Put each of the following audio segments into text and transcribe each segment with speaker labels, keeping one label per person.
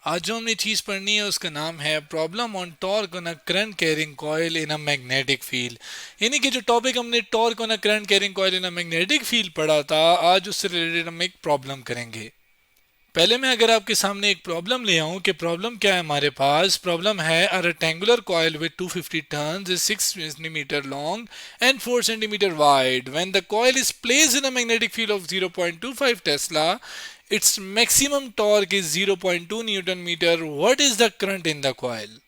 Speaker 1: आज जो हमने चीज पढ़नी है उसका नाम है problem on torque on a current carrying coil in a magnetic field. यानी कि जो टॉपिक हमने torque on a current carrying coil in a magnetic field पढ़ा था, आज उससे रिलेटेड हम एक प्रॉब्लम करेंगे। पहले मैं अगर आपके सामने एक प्रॉब्लम ले आऊं कि प्रॉब्लम क्या है हमारे पास। प्रॉब्लम है a rectangular coil with 250 turns is 6 centimetre long and 4 centimetre wide. When the coil is placed in a magnetic field of 0.25 tesla, its maximum torque is 0.2 newton metre. What is the current in the coil?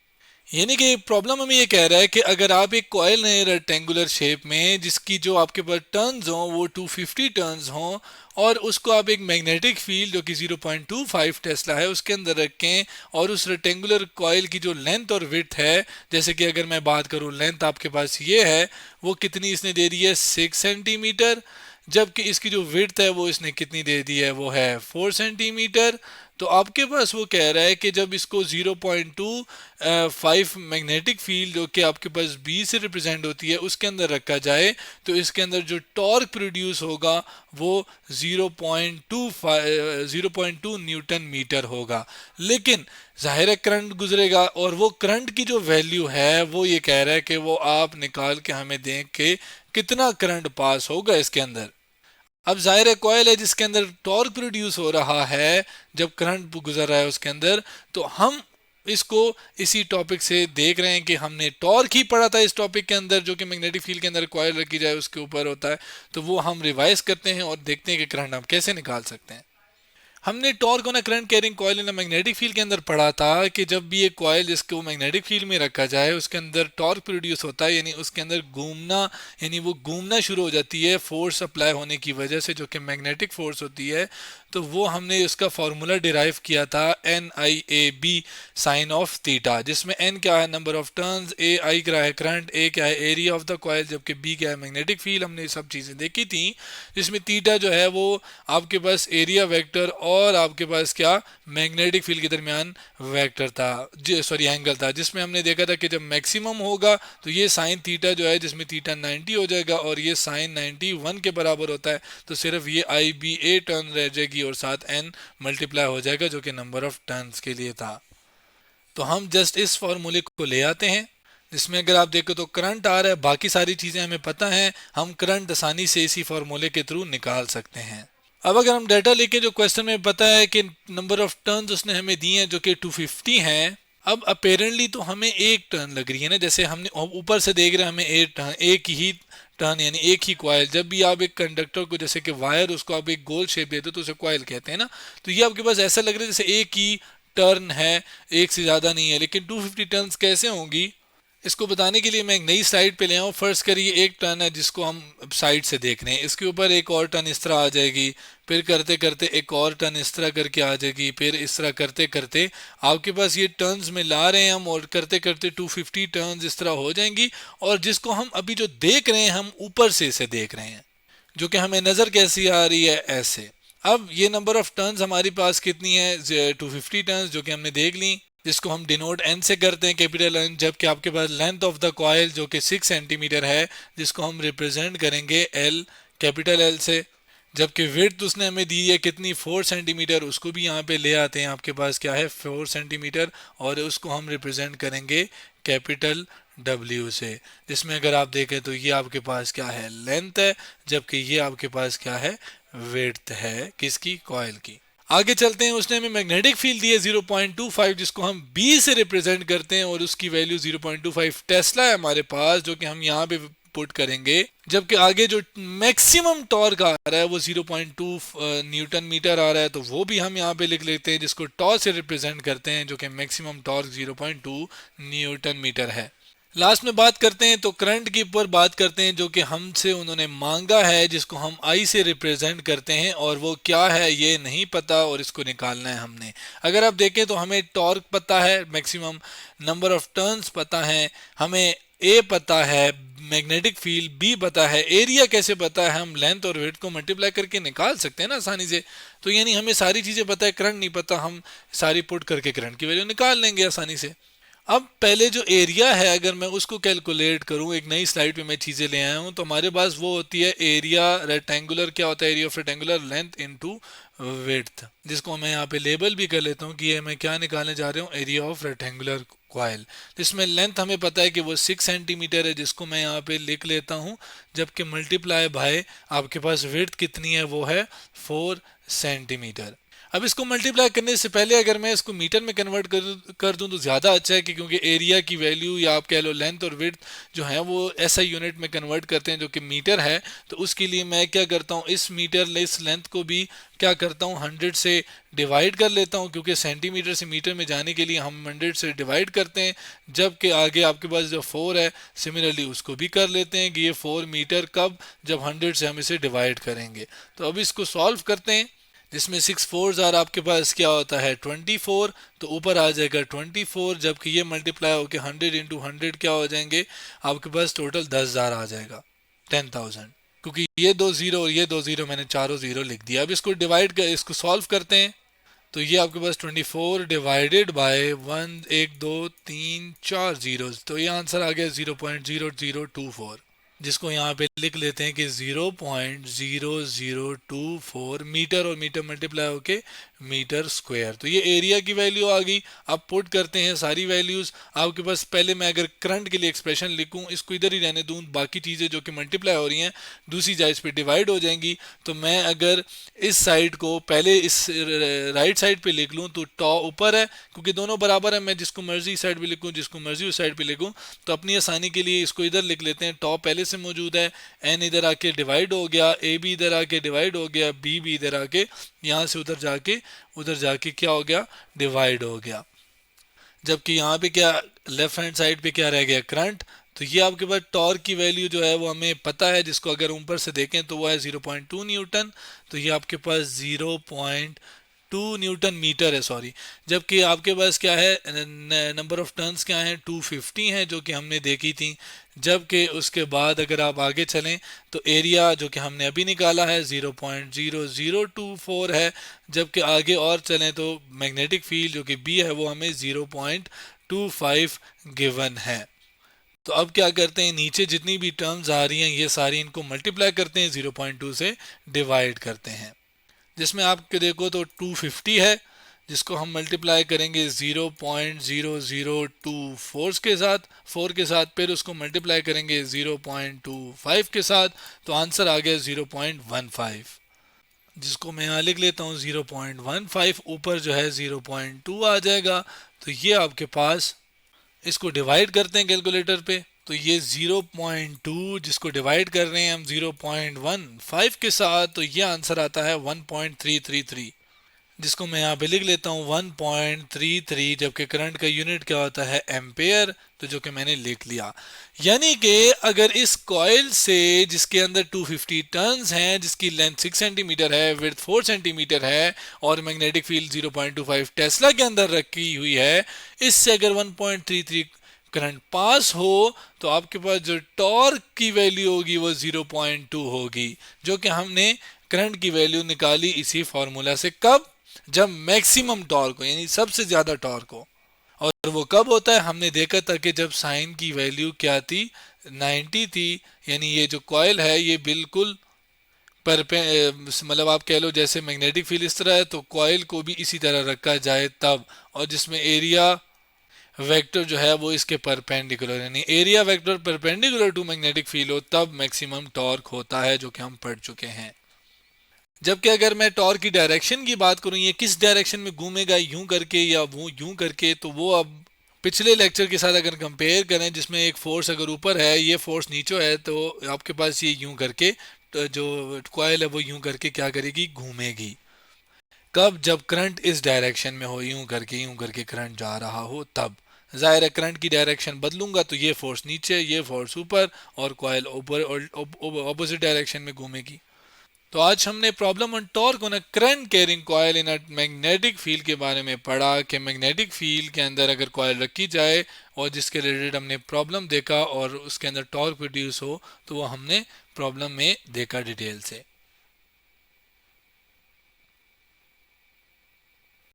Speaker 1: यानी कि problem हमें ये कह रहा है कि अगर आप एक कॉयल ने रेक्टेंगुलर शेप में जिसकी जो आपके पास टर्न्स हों वो 250 टर्न्स हों, और उसको आप एक मैग्नेटिक फील्ड जो कि 0.25 टेस्ला है उसके अंदर रखें, और उस रेक्टेंगुलर कॉयल की जो लेंथ और विड्थ है, जैसे कि अगर मैं बात करूं लेंथ आपके पास ये है, वो कितनी इसने दे दी है 6 सेंटीमीटर, जबकि इसकी जो विड्थ है वो इसने कितनी दे दी है वो है 4 सेंटीमीटर। तो आपके पास वो कह रहा है कि जब इसको 0.25 मैग्नेटिक फील्ड जो कि आपके पास बी से रिप्रेजेंट होती है उसके अंदर रखा जाए, तो इसके अंदर जो टॉर्क प्रोड्यूस होगा वो 0.2 न्यूटन मीटर होगा। लेकिन जाहिर है करंट गुजरेगा, और वो करंट की जो वैल्यू है वो ये कह रहा है कि वो आप निकाल के हमें दें कि कितना करंट पास होगा इसके अंदर। अब जाहिर है कॉयल है जिसके अंदर टॉर्क प्रोड्यूस हो रहा है जब करंट गुजर रहा है उसके अंदर, तो हम इसको इसी टॉपिक से देख रहे हैं कि हमने टॉर्क ही पढ़ा था इस टॉपिक के अंदर जो कि मैग्नेटिक फील्ड के अंदर कॉयल रखी जाए उसके ऊपर होता है। तो वो हम रिवाइज करते हैं और देखते हैं कि करंट हम कैसे निकाल सकते हैं। हमने torque on a current carrying coil in magnetic field के अंदर पढ़ा था कि जब भी एक कॉइल जिसको मैग्नेटिक फील्ड में रखा जाए उसके अंदर टॉर्क प्रोड्यूस होता है, यानी उसके अंदर घूमना, यानी वो घूमना शुरू हो जाती है फोर्स अप्लाई होने की वजह से जो कि मैग्नेटिक फोर्स होती है। तो वो हमने उसका फार्मूला डिराइव किया था NIAB साइन ऑफ थीटा, जिसमें N क्या है नंबर ऑफ टर्न्स, I क्या है करंट, A क्या है एरिया ऑफ द कॉइल, जबकि B क्या है मैग्नेटिक फील्ड। हमने ये सब चीज़ें देखी थी, जिसमें थीटा जो है वो आपके पास एरिया वेक्टर और आपके पास क्या मैग्नेटिक फील्ड के दरमियान वेक्टर था, सॉरी एंगल था, जिसमें हमने देखा था कि जब मैक्सिमम होगा तो ये साइन थीटा जो है जिसमें थीटा 90 हो जाएगा और ये साइन 91 के बराबर होता है, तो सिर्फ ये IBA टर्न रह जाएगी और साथ n मल्टीप्लाई हो जाएगा जो कि नंबर ऑफ टर्न्स के लिए था। तो हम जस्ट इस फॉर्मूले को ले आते हैं, जिसमें अगर आप देखो तो करंट आ रहा है, बाकी सारी चीज़ें हमें पता हैं, हम करंट आसानी से इसी फॉर्मूले के थ्रू निकाल सकते हैं। अब अगर हम डाटा लेके जो क्वेश्चन में पता है कि नंबर ऑफ टर्न्स उसने हमें दिए हैं जो कि 250 हैं। अब अपेरेंटली तो हमें एक टर्न लग रही है ना, जैसे हमने ऊपर से देख रहे हैं हमें एक टर्न, एक ही टर्न यानी एक ही क्वाइल। जब भी आप एक कंडक्टर को जैसे कि वायर उसको आप एक गोल शेप देते हो तो उसे क्वाइल कहते हैं ना। तो ये आपके पास ऐसा लग रहा है जैसे एक ही टर्न है, एक से ज़्यादा नहीं है। लेकिन 250 टर्न्स कैसे होंगी, इसको बताने के लिए मैं एक नई स्लाइड पे ले आऊँ। फर्स्ट करिए एक टर्न है जिसको हम साइड से देख रहे हैं, इसके ऊपर एक और टर्न इस तरह आ जाएगी, फिर करते करते एक और टर्न इस तरह करके आ जाएगी, फिर इस तरह करते करते आपके पास ये टर्न्स में ला रहे हैं हम, और करते करते 250 टर्न्स इस तरह हो जाएंगी। और जिसको हम अभी जो देख रहे हैं हम ऊपर से इसे देख रहे हैं, जो कि हमें नज़र कैसी आ रही है ऐसे। अब ये नंबर ऑफ टर्न्स हमारे पास कितनी है 250 टर्न्स जो कि हमने देख ली, जिसको हम डिनोट एन से करते हैं कैपिटल एन। जबकि आपके पास लेंथ ऑफ द कॉइल जो कि 6 सेंटीमीटर है जिसको हम रिप्रेजेंट करेंगे एल, कैपिटल एल से। जबकि विड्थ उसने हमें दी है कितनी 4 सेंटीमीटर, उसको भी यहाँ पे ले आते हैं, आपके पास क्या है 4 सेंटीमीटर, और उसको हम रिप्रेजेंट करेंगे कैपिटल डब्ल्यू से। जिसमें अगर आप देखें तो ये आपके पास क्या है लेंथ है, जबकि ये आपके पास क्या है विड्थ है किसकी कॉइल की। आगे चलते हैं, उसने हमें मैग्नेटिक फील्ड दी है 0.25 जिसको हम बी से रिप्रेजेंट करते हैं, और उसकी वैल्यू 0.25 टेस्ला है हमारे पास जो कि हम यहाँ पे पुट करेंगे। जबकि आगे जो मैक्सिमम टॉर्क आ रहा है वो 0.2 न्यूटन मीटर आ रहा है, तो वो भी हम यहाँ पे लिख लेते हैं, जिसको टॉ से रिप्रेजेंट करते हैं जो कि मैक्सिमम टॉर्क 0.2 न्यूटन मीटर है। लास्ट में बात करते हैं तो करंट के ऊपर बात करते हैं जो कि हमसे उन्होंने मांगा है, जिसको हम आई से रिप्रेजेंट करते हैं, और वो क्या है ये नहीं पता और इसको निकालना है हमने। अगर आप देखें तो हमें टॉर्क पता है, मैक्सिमम नंबर ऑफ टर्न्स पता है, हमें ए पता है, मैग्नेटिक फील्ड बी पता है, एरिया कैसे पता है, हम लेंथ और वेट को मल्टीप्लाई करके निकाल सकते हैं ना आसानी से। तो यानी हमें सारी चीज़ें पता है, करंट नहीं पता, हम सारी पुट करके करंट की वैल्यू निकाल लेंगे आसानी से। अब पहले जो एरिया है अगर मैं उसको कैलकुलेट करूं, एक नई स्लाइड पे मैं चीज़ें ले आया हूं, तो हमारे पास वो होती है एरिया रेक्टेंगुलर, क्या होता है area of rectangular, length into width, जिसको मैं यहाँ पे लेबल भी कर लेता हूँ कि ये मैं क्या निकालने जा रहा हूँ, एरिया ऑफ रेक्टेंगुलर कॉइल। जिसमें लेंथ हमें पता है कि वो 6 सेंटीमीटर है, जिसको मैं यहाँ पे लिख लेता हूँ, जबकि मल्टीप्लाई बाय आपके पास विड्थ कितनी है, वो है 4 सेंटीमीटर। अब इसको मल्टीप्लाई करने से पहले अगर मैं इसको मीटर में कन्वर्ट कर दूं तो ज़्यादा अच्छा है, कि क्योंकि एरिया की वैल्यू या आप कह लो लेंथ और विड्थ जो है वो ऐसा यूनिट में कन्वर्ट करते हैं जो कि मीटर है। तो उसके लिए मैं क्या करता हूँ, इस मीटर इस लेंथ को भी क्या करता हूँ 100 से डिवाइड कर लेता हूँ, क्योंकि सेंटीमीटर से मीटर में जाने के लिए हम 100 से डिवाइड करते हैं। जबकि आगे आपके पास जो 4 है सिमिलरली उसको भी कर लेते हैं कि ये 4 मीटर, कब, जब 100 से हम इसे डिवाइड करेंगे। तो अब इसको सॉल्व करते हैं, जिसमें 6 4 जार आपके पास क्या होता है 24, तो ऊपर आ जाएगा 24, जबकि ये मल्टीप्लाई होकर 100 इंटू 100 क्या हो जाएंगे आपके पास टोटल 10,000 आ जाएगा, 10,000, क्योंकि ये दो जीरो और ये दो जीरो मैंने चारों जीरो लिख दिया। अब इसको डिवाइड कर इसको सॉल्व करते हैं, तो ये आपके पास 24 डिवाइडेड बाय 1, 1 2 3 4 जीरो, तो ये आंसर आ गया 0.0024, जिसको यहाँ पे लिख लेते हैं कि 0.0024 मीटर, और मीटर मल्टीप्लाई होके मीटर स्क्वायर। तो ये एरिया की वैल्यू आ गई। अब पुट करते हैं सारी वैल्यूज आपके पास। पहले मैं अगर करंट के लिए एक्सप्रेशन लिखूं, इसको इधर ही रहने दूं, बाकी चीज़ें जो कि मल्टीप्लाई हो रही हैं दूसरी साइड पे डिवाइड हो जाएंगी। तो मैं अगर इस साइड को पहले इस राइट साइड पे लिख लूं तो टॉ ऊपर है, क्योंकि दोनों बराबर है, मैं जिसको मर्जी साइड पे लिखूं जिसको मर्जी उस साइड पे लिखूं। तो अपनी आसानी के लिए इसको इधर लिख लेते हैं, टॉ पहले से मौजूद है, एन इधर आके डिवाइड हो गया, ए भी इधर आके डिवाइड हो गया, बी भी इधर आके यहाँ से उधर जाके क्या हो गया डिवाइड हो गया। जबकि यहाँ पे क्या लेफ्ट हैंड साइड पे क्या रह गया करंट। तो ये आपके पास टॉर्क की वैल्यू जो है वो हमें पता है, जिसको अगर ऊपर से देखें तो वो है 0.2 न्यूटन। तो ये आपके पास 0.2 न्यूटन मीटर है, सॉरी। जबकि आपके पास क्या है नंबर ऑफ टर्न्स क्या है 250 है, जो कि हमने देखी थी। जबकि उसके बाद अगर आप आगे चलें तो एरिया जो कि हमने अभी निकाला है 0.0024 है। जबकि आगे और चलें तो मैग्नेटिक फील्ड जो कि बी है वो हमें 0.25 गिवन है। तो अब क्या करते हैं, नीचे जितनी भी टर्म्स आ रही हैं ये सारी इनको मल्टीप्लाई करते हैं, 0.2 से डिवाइड करते हैं। जिसमें आपके देखो तो 250 है, जिसको हम मल्टीप्लाई करेंगे 0.0024 के साथ, 4 के साथ, फिर उसको मल्टीप्लाई करेंगे 0.25 के साथ, तो आंसर आ गया 0.15, जिसको मैं यहाँ लिख लेता हूँ 0.15, ऊपर जो है 0.2 आ जाएगा। तो ये आपके पास, इसको डिवाइड करते हैं कैलकुलेटर पे, तो ये 0.2 जिसको डिवाइड कर रहे हैं हम 0.15 के साथ, तो ये आंसर आता है 1.333, जिसको मैं यहाँ पे लिख लेता हूँ 1.33, जबकि करंट का यूनिट क्या होता है एम्पेयर, तो जो कि मैंने लिख लिया। यानी कि अगर इस कॉइल से जिसके अंदर 250 टर्न्स हैं, जिसकी लेंथ 6 सेंटीमीटर है, विड्थ 4 सेंटीमीटर है, और मैग्नेटिक फील्ड 0.25 टेस्ला के अंदर रखी हुई है, इससे अगर 1.33 करंट पास हो तो आपके पास जो टॉर्क की वैल्यू होगी वो 0.2 होगी, जो कि हमने करंट की वैल्यू निकाली इसी फॉर्मूला से। कब? जब मैक्सिमम टॉर्क हो, यानी सबसे ज्यादा टॉर्क हो। और वो कब होता है, हमने देखा था कि जब साइन की वैल्यू क्या थी 90 थी, यानी ये जो कॉइल है ये बिल्कुल मतलब आप कह लो जैसे मैग्नेटिक फील्ड इस तरह है तो कॉइल को भी इसी तरह रखा जाए तब, और जिसमें एरिया वेक्टर जो है वो इसके परपेंडिकुलर, यानी area vector perpendicular to magnetic field हो तब मैक्सिमम टॉर्क होता है, जो कि हम पढ़ चुके हैं। जबकि अगर मैं टॉर्क की डायरेक्शन की बात करूं, ये किस डायरेक्शन में घूमेगा, यूं करके या वो यूं करके, तो वो अब पिछले लेक्चर के साथ अगर कंपेयर करें, जिसमें एक फोर्स अगर ऊपर है ये फोर्स नीचे है, तो आपके पास ये यूं करके तो जो कॉइल है वो यूं करके क्या करेगी, घूमेगी। कब? जब करंट इस डायरेक्शन में हो, यूं करके करंट जा रहा हो तब। जाहिर है करंट की डायरेक्शन बदलूंगा तो ये फोर्स नीचे, ये फोर्स ऊपर, और कॉइल ऊपर ऑपोजिट डायरेक्शन में घूमेगी। तो आज हमने problem on torque on a current carrying coil in a magnetic field के बारे में पढ़ा कि मैग्नेटिक फील्ड के अंदर अगर कॉइल रखी जाए और जिसके रिलेटेड हमने प्रॉब्लम देखा और उसके अंदर टॉर्क प्रोड्यूस हो, तो वो हमने प्रॉब्लम में देखा डिटेल से।